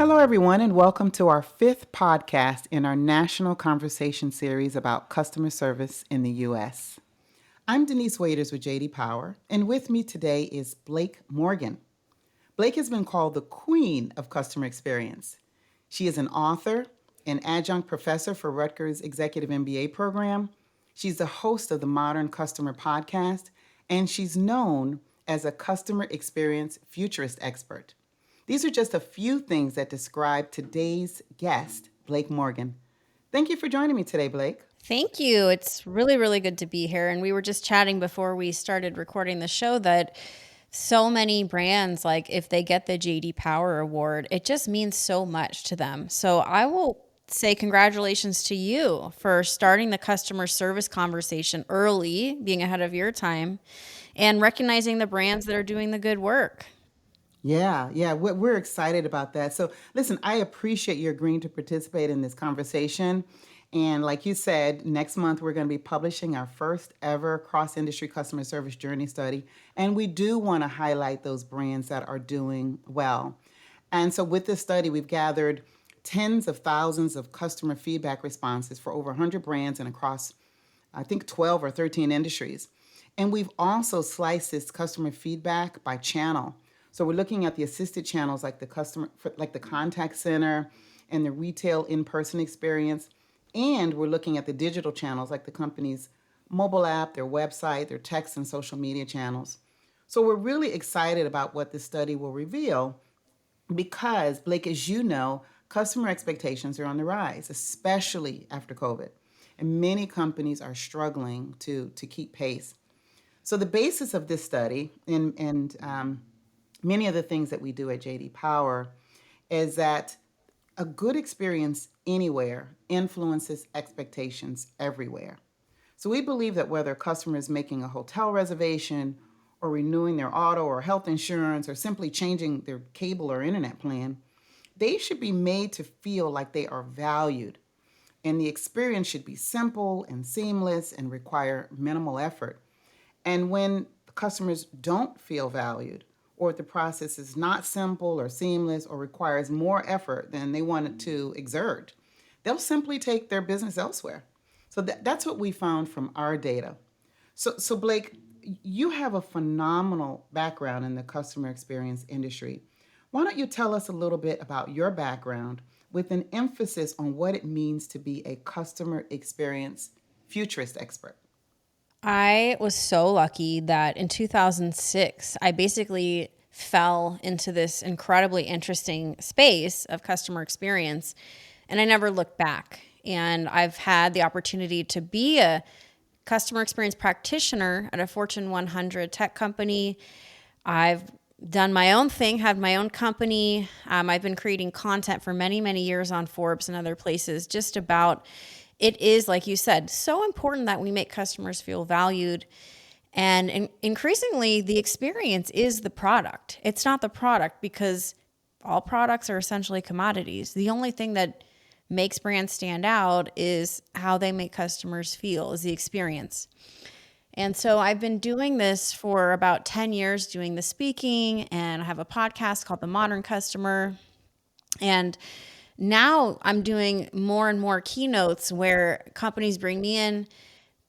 Hello, everyone, and welcome to our fifth podcast in our national conversation series about customer service in the U.S. I'm Denese Waiters with J.D. and with me today is Blake Morgan. Blake has been called the queen of customer experience. She is an author, an adjunct professor for Rutgers Executive MBA program. She's the host of the Modern Customer podcast, and she's known as a customer experience futurist expert. These are just a few things that describe today's guest, Blake Morgan. Thank you for joining me today, Blake. Thank you. It's really, really good to be here. And we were just chatting before we started recording the show that so many brands, like if they get the J.D. Power Award, it just means so much to them. So I will say congratulations to you for starting the customer service conversation early, being ahead of your time, and recognizing the brands that are doing the good work. Yeah, we're excited about that. So, listen, I appreciate you agreeing to participate in this conversation. And like you said, next month we're going to be publishing our first ever cross industry customer service journey study. And we do want to highlight those brands that are doing well. And so, with this study, we've gathered tens of thousands of customer feedback responses for over 100 brands and across, I think, 12 or 13 industries. And we've also sliced this customer feedback by channel. So we're looking at the assisted channels like the contact center and the retail in-person experience. And we're looking at the digital channels like the company's mobile app, their website, their text and social media channels. So we're really excited about what this study will reveal because, Blake, as you know, customer expectations are on the rise, especially after COVID. And many companies are struggling to keep pace. So the basis of this study and many of the things that we do at JD Power is that a good experience anywhere influences expectations everywhere. So we believe that whether a customer is making a hotel reservation or renewing their auto or health insurance or simply changing their cable or internet plan, they should be made to feel like they are valued. And the experience should be simple and seamless and require minimal effort. And when customers don't feel valued, or if the process is not simple or seamless or requires more effort than they wanted to exert, they'll simply take their business elsewhere. So that's what we found from our data. So Blake, you have a phenomenal background in the customer experience industry. Why don't you tell us a little bit about your background with an emphasis on what it means to be a customer experience futurist expert? I was so lucky that in 2006, I basically fell into this incredibly interesting space of customer experience, and I never looked back. And I've had the opportunity to be a customer experience practitioner at a Fortune 100 tech company. I've done my own thing, had my own company. I've been creating content for many, many years on Forbes and other places just about it is, like you said, so important that we make customers feel valued. And increasingly, the experience is the product. It's not the product because all products are essentially commodities. The only thing that makes brands stand out is how they make customers feel, is the experience. And so I've been doing this for about 10 years, doing the speaking, and I have a podcast called The Modern Customer. And now I'm doing more and more keynotes where companies bring me in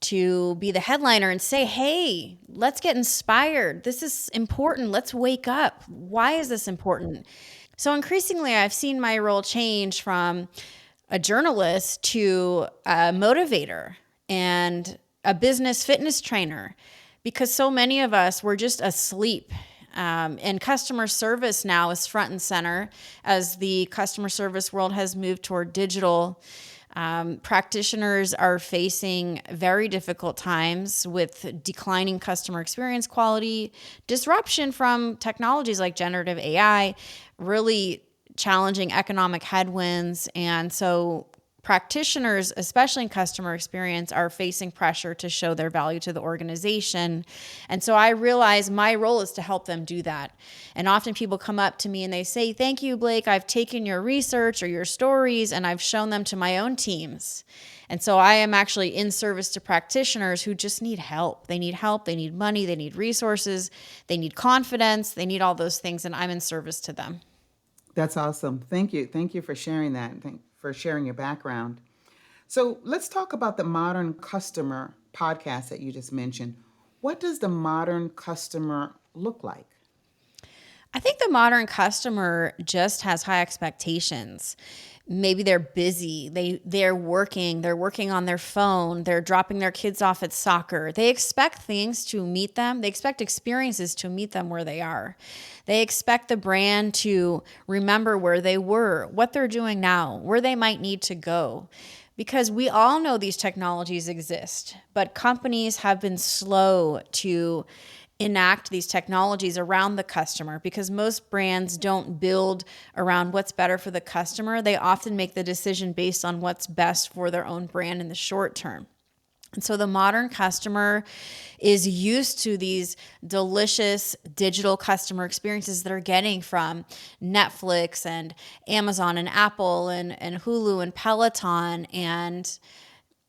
to be the headliner and say, hey, let's get inspired. This is important. Let's wake up. Why is this important? So increasingly, I've seen my role change from a journalist to a motivator and a business fitness trainer because so many of us were just asleep. And customer service now is front and center as the customer service world has moved toward digital. Practitioners are facing very difficult times with declining customer experience quality, disruption from technologies like generative AI, really challenging economic headwinds. And so practitioners, especially in customer experience, are facing pressure to show their value to the organization. And so I realize my role is to help them do that. And often people come up to me and they say, thank you, Blake. I've taken your research or your stories and I've shown them to my own teams. And so I am actually in service to practitioners who just need help. They need help. They need money. They need resources. They need confidence. They need all those things. And I'm in service to them. That's awesome. Thank you. Thank you for sharing that. And for sharing your background. So let's talk about the modern customer podcast that you just mentioned. What does the modern customer look like? I think the modern customer just has high expectations. Maybe they're busy. They're working on their phone, they're dropping their kids off at soccer. They expect things to meet them. They expect experiences to meet them where they are. They expect the brand to remember where they were, what they're doing now, where they might need to go. Because we all know these technologies exist, but companies have been slow to enact these technologies around the customer because most brands don't build around what's better for the customer. They often make the decision based on what's best for their own brand in the short term. And so the modern customer is used to these delicious digital customer experiences that are getting from Netflix and Amazon and Apple and Hulu and Peloton, and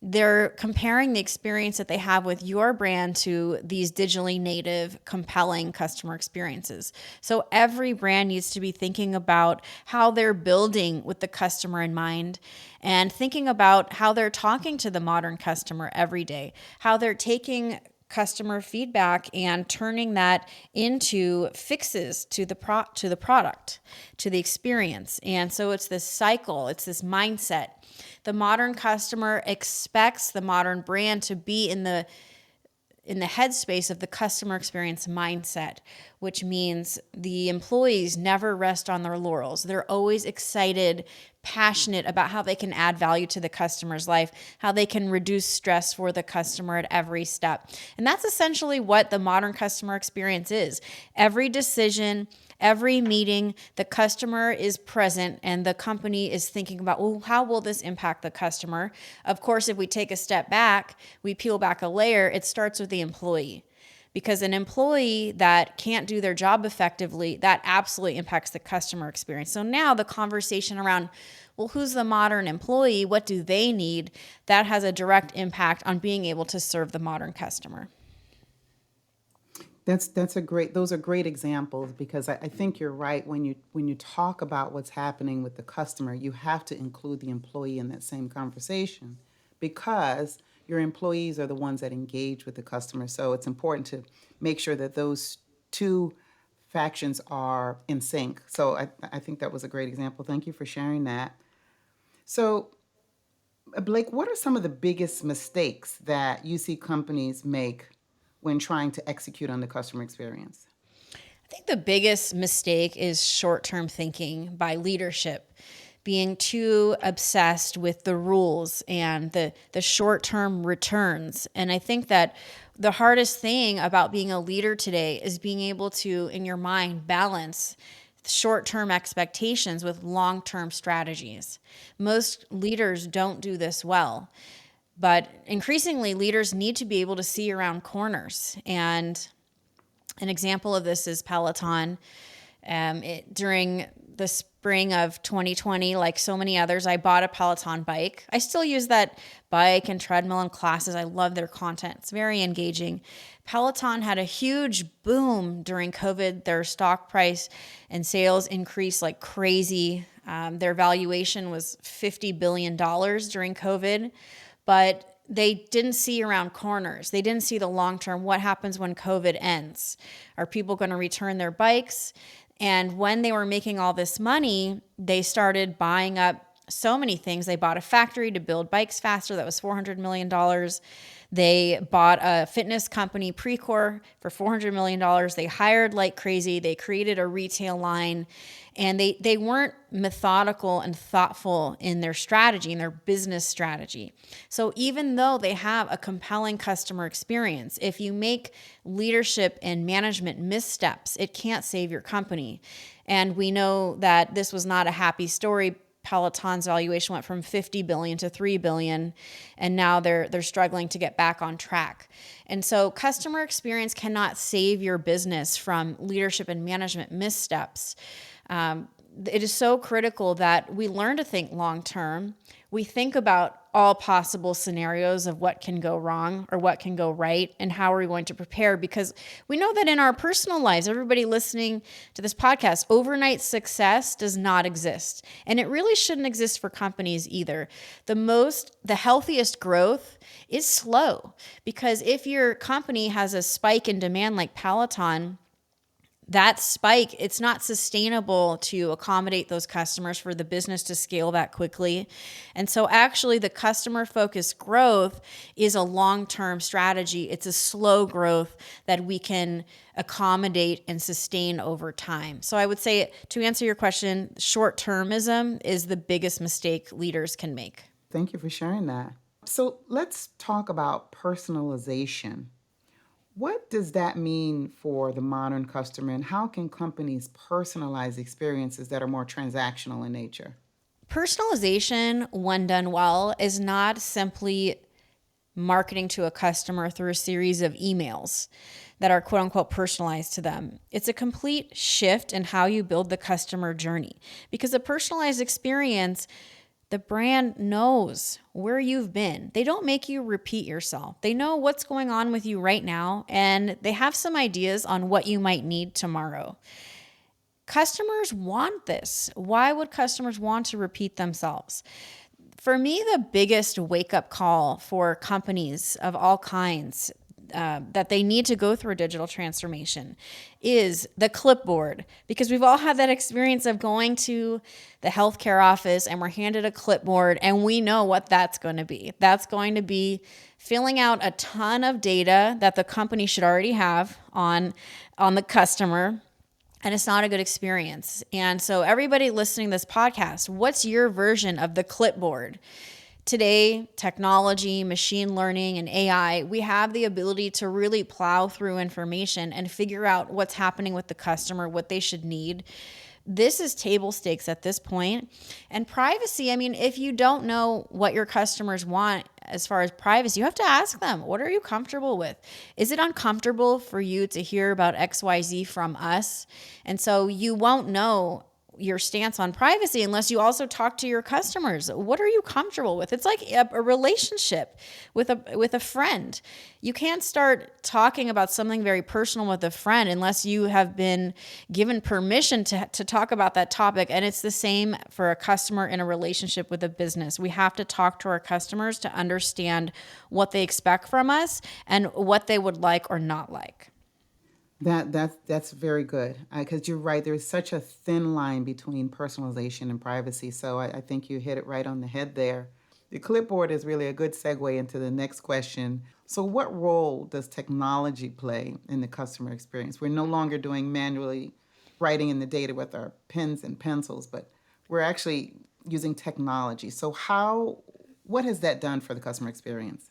they're comparing the experience that they have with your brand to these digitally native, compelling customer experiences. So every brand needs to be thinking about how they're building with the customer in mind and thinking about how they're talking to the modern customer every day, how they're taking customer feedback and turning that into fixes to the product, to the experience. And so it's this cycle, it's this mindset. The modern customer expects the modern brand to be in the headspace of the customer experience mindset, which means the employees never rest on their laurels. They're always excited, passionate about how they can add value to the customer's life, how they can reduce stress for the customer at every step. And that's essentially what the modern customer experience is. Every decision, every meeting, the customer is present and the company is thinking about, well, how will this impact the customer? Of course, if we take a step back, we peel back a layer, it starts with the employee. Because an employee that can't do their job effectively, that absolutely impacts the customer experience. So now the conversation around, well, who's the modern employee? What do they need? That has a direct impact on being able to serve the modern customer. That's a great. Those are great examples because I think you're right when you talk about what's happening with the customer, you have to include the employee in that same conversation because your employees are the ones that engage with the customer. So it's important to make sure that those two factions are in sync. So I think that was a great example. Thank you for sharing that. So Blake, what are some of the biggest mistakes that you see companies make when trying to execute on the customer experience? I think the biggest mistake is short term thinking by leadership, being too obsessed with the rules and the short term returns. And I think that the hardest thing about being a leader today is being able to, in your mind, balance short term expectations with long term strategies. Most leaders don't do this well. But increasingly, leaders need to be able to see around corners. And an example of this is Peloton. During the spring of 2020, like so many others, I bought a Peloton bike. I still use that bike and treadmill in classes. I love their content. It's very engaging. Peloton had a huge boom during COVID. Their stock price and sales increased like crazy. Their valuation was $50 billion during COVID. But they didn't see around corners. They didn't see the long term. What happens when COVID ends? Are people going to return their bikes? And when they were making all this money, they started buying up so many things. They bought a factory to build bikes faster. That was $400 million. They bought a fitness company, Precor, for $400 million. They hired like crazy. They created a retail line. And they weren't methodical and thoughtful in their strategy, in their business strategy. So even though they have a compelling customer experience, if you make leadership and management missteps, it can't save your company. And we know that this was not a happy story. Peloton's valuation went from 50 billion to 3 billion, and now they're struggling to get back on track. And so customer experience cannot save your business from leadership and management missteps. it is so critical that we learn to think long term. We think about all possible scenarios of what can go wrong or what can go right and how are we going to prepare, because we know that in our personal lives, everybody listening to this podcast, overnight success does not exist. And it really shouldn't exist for companies either. The healthiest growth is slow, because if your company has a spike in demand like Peloton, that spike, it's not sustainable to accommodate those customers for the business to scale that quickly. And so actually the customer focused growth is a long-term strategy. It's a slow growth that we can accommodate and sustain over time. So I would say, to answer your question, short-termism is the biggest mistake leaders can make. Thank you for sharing that. So let's talk about personalization. What does that mean for the modern customer, and how can companies personalize experiences that are more transactional in nature? Personalization, when done well, is not simply marketing to a customer through a series of emails that are quote unquote personalized to them. It's a complete shift in how you build the customer journey, because a personalized experience, the brand knows where you've been. They don't make you repeat yourself. They know what's going on with you right now, and they have some ideas on what you might need tomorrow. Customers want this. Why would customers want to repeat themselves? For me, the biggest wake-up call for companies of all kinds that they need to go through a digital transformation is the clipboard, because we've all had that experience of going to the healthcare office and we're handed a clipboard and we know what that's going to be. That's going to be filling out a ton of data that the company should already have on the customer. And it's not a good experience. And so everybody listening to this podcast, what's your version of the clipboard? Today, technology, machine learning, and AI, we have the ability to really plow through information and figure out what's happening with the customer, what they should need. This is table stakes at this point. And privacy, I mean, if you don't know what your customers want as far as privacy, you have to ask them, what are you comfortable with? Is it uncomfortable for you to hear about XYZ from us? And so you won't know your stance on privacy unless you also talk to your customers. What are you comfortable with? It's like a relationship with a friend. You can't start talking about something very personal with a friend unless you have been given permission to talk about that topic. And it's the same for a customer in a relationship with a business. We have to talk to our customers to understand what they expect from us and what they would like or not like. That's very good, because you're right. There's such a thin line between personalization and privacy. So I think you hit it right on the head there. The clipboard is really a good segue into the next question. So what role does technology play in the customer experience? We're no longer doing manually writing in the data with our pens and pencils, but we're actually using technology. So what has that done for the customer experience?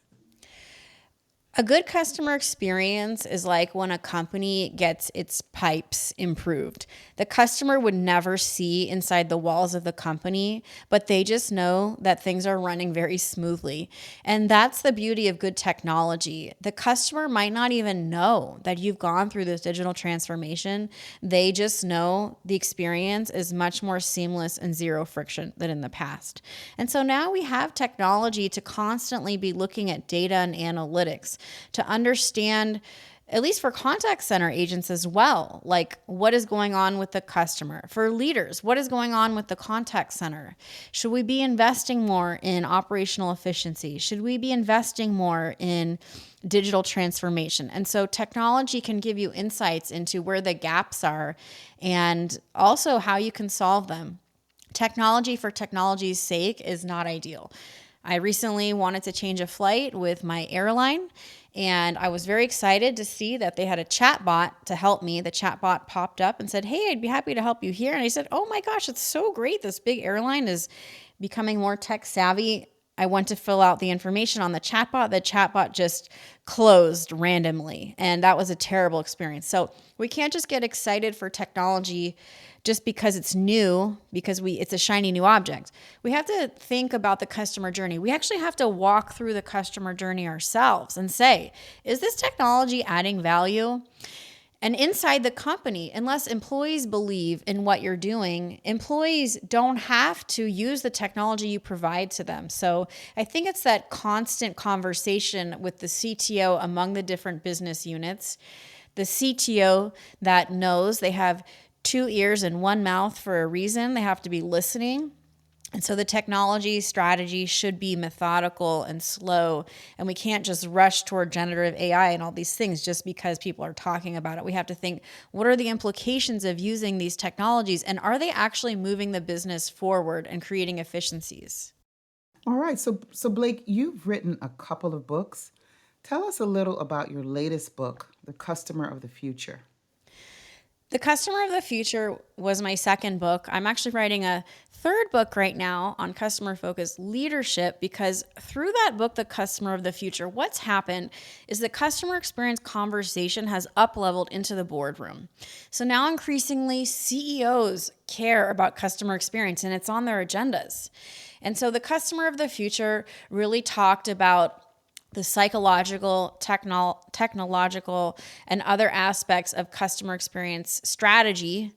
A good customer experience is like when a company gets its pipes improved. The customer would never see inside the walls of the company, but they just know that things are running very smoothly. And that's the beauty of good technology. The customer might not even know that you've gone through this digital transformation. They just know the experience is much more seamless and zero friction than in the past. And so now we have technology to constantly be looking at data and analytics to understand, at least for contact center agents as well, like what is going on with the customer. For leaders, what is going on with the contact center? Should we be investing more in operational efficiency? Should we be investing more in digital transformation? And so technology can give you insights into where the gaps are and also how you can solve them. Technology for technology's sake is not ideal. I recently wanted to change a flight with my airline, and I was very excited to see that they had a chatbot to help me. The chatbot popped up and said, "Hey, I'd be happy to help you here." And I said, "Oh my gosh, it's so great. This big airline is becoming more tech savvy." I went to fill out the information on the chatbot. The chatbot just closed randomly, and that was a terrible experience. So we can't just get excited for technology just because it's new, because it's a shiny new object. We have to think about the customer journey. We actually have to walk through the customer journey ourselves and say, is this technology adding value? And inside the company, unless employees believe in what you're doing, employees don't have to use the technology you provide to them. So I think it's that constant conversation with the CTO among the different business units. The CTO that knows they have two ears and one mouth for a reason. They have to be listening. And so the technology strategy should be methodical and slow. And we can't just rush toward generative AI and all these things just because people are talking about it. We have to think, what are the implications of using these technologies? And are they actually moving the business forward and creating efficiencies? All right. So Blake, you've written a couple of books. Tell us a little about your latest book, The Customer of the Future. The Customer of the Future was my second book. I'm actually writing a third book right now on customer focused leadership because through that book, The Customer of the Future, what's happened is the customer experience conversation has up-leveled into the boardroom. So now increasingly CEOs care about customer experience and it's on their agendas. And so The Customer of the Future really talked about the psychological, technological, and other aspects of customer experience strategy.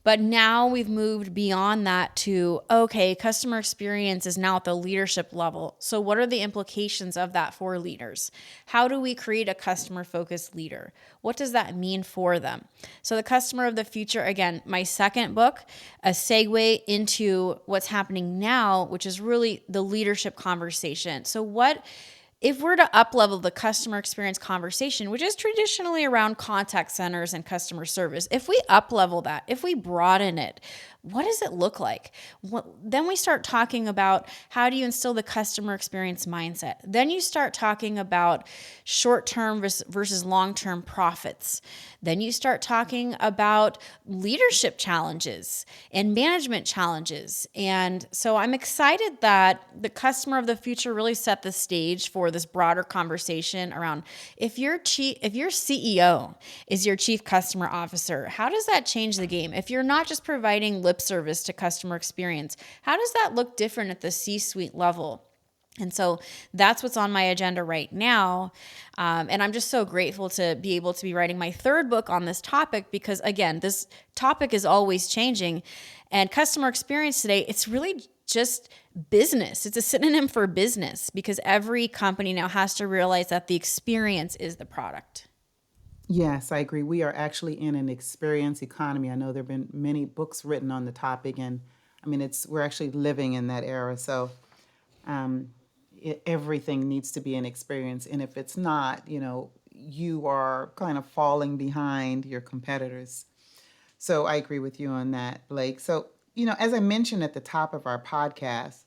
But now we've moved beyond that to, okay, customer experience is now at the leadership level. So what are the implications of that for leaders? How do we create a customer-focused leader? What does that mean for them? So The Customer of the Future, again, my second book, a segue into what's happening now, which is really the leadership conversation. So if we're to up-level the customer experience conversation, which is traditionally around contact centers and customer service, if we up-level that, if we broaden it, what does it look like? Then we start talking about how do you instill the customer experience mindset. Then you start talking about short-term versus long-term profits. Then you start talking about leadership challenges and management challenges. And so I'm excited that the Customer of the Future really set the stage for this broader conversation around if your CEO is your chief customer officer, how does that change the game? If you're not just providing lip service to customer experience, how does that look different at the C-suite level? And so that's what's on my agenda right now. And I'm just so grateful to be able to be writing my third book on this topic because, again, this topic is always changing. And customer experience today, it's really just business. It's a synonym for business because every company now has to realize that the experience is the product. Yes, I agree. We are actually in an experience economy. I know there have been many books written on the topic, and I mean, we're actually living in that era. So um, everything needs to be an experience, and if it's not, you are kind of falling behind your competitors. So I agree with you on that, Blake. So as I mentioned at the top of our podcast,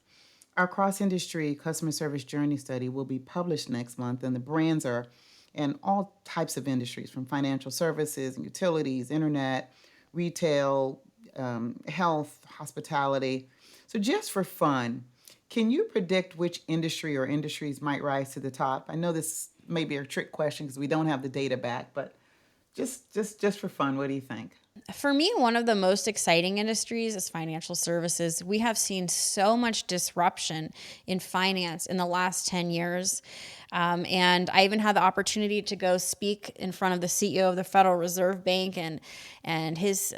our cross industry customer service journey study will be published next month, and the brands are in all types of industries from financial services and utilities, internet, retail, health, hospitality. So, just for fun, can you predict which industry or industries might rise to the top? I know this may be a trick question because we don't have the data back, but just for fun, what do you think? For me, one of the most exciting industries is financial services. We have seen so much disruption in finance in the last 10 years. And I even had the opportunity to go speak in front of the CEO of the Federal Reserve Bank and his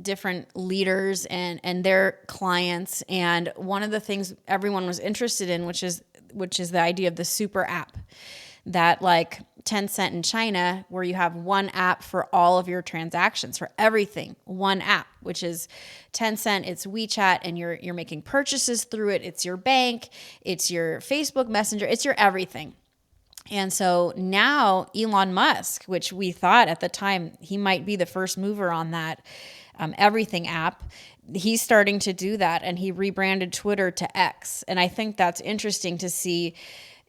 different leaders and their clients. And one of the things everyone was interested in, which is the idea of the super app, that like Tencent in China, where you have one app for all of your transactions, for everything, one app, which is Tencent, it's WeChat, and you're making purchases through it. It's your bank, it's your Facebook Messenger, it's your everything. And so now Elon Musk, which we thought at the time he might be the first mover on that everything app, he's starting to do that, and he rebranded Twitter to X. And I think that's interesting to see.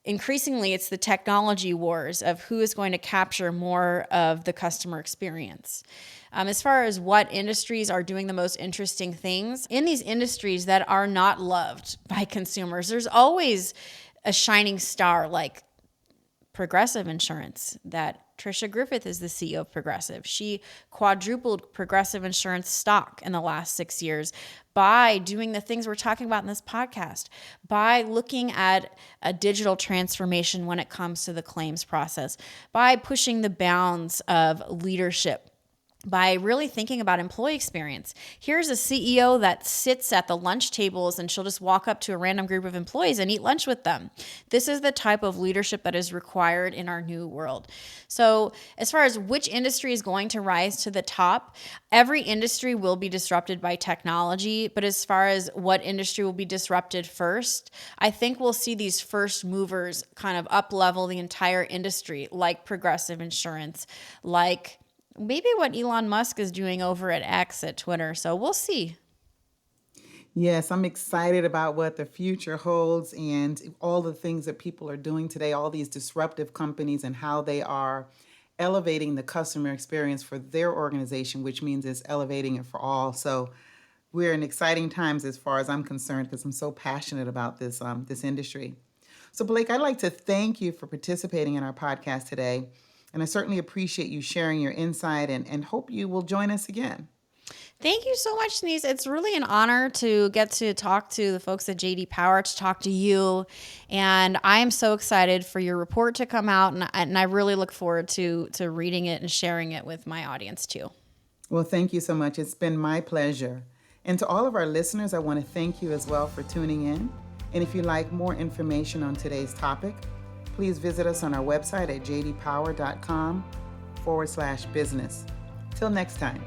Increasingly, it's the technology wars of who is going to capture more of the customer experience. As far as what industries are doing the most interesting things, in these industries that are not loved by consumers, there's always a shining star like Progressive Insurance, that Trisha Griffith is the CEO of Progressive. She quadrupled Progressive Insurance stock in the last 6 years by doing the things we're talking about in this podcast, by looking at a digital transformation when it comes to the claims process, by pushing the bounds of leadership by really thinking about employee experience. Here's a CEO that sits at the lunch tables and she'll just walk up to a random group of employees and eat lunch with them. This is the type of leadership that is required in our new world. So, as far as which industry is going to rise to the top, every industry will be disrupted by technology. But as far as what industry will be disrupted first, I think we'll see these first movers kind of up level the entire industry, like Progressive Insurance, like maybe what Elon Musk is doing over at X at Twitter. So we'll see. Yes, I'm excited about what the future holds and all the things that people are doing today, all these disruptive companies and how they are elevating the customer experience for their organization, which means it's elevating it for all. So we're in exciting times as far as I'm concerned because I'm so passionate about this industry. So Blake, I'd like to thank you for participating in our podcast today. And I certainly appreciate you sharing your insight and hope you will join us again. Thank you so much, Denise. It's really an honor to get to talk to the folks at J.D. Power, to talk to you. And I am so excited for your report to come out. And I really look forward to reading it and sharing it with my audience too. Well, thank you so much. It's been my pleasure. And to all of our listeners, I want to thank you as well for tuning in. And if you'd like more information on today's topic, please visit us on our website at jdpower.com/business. Till next time.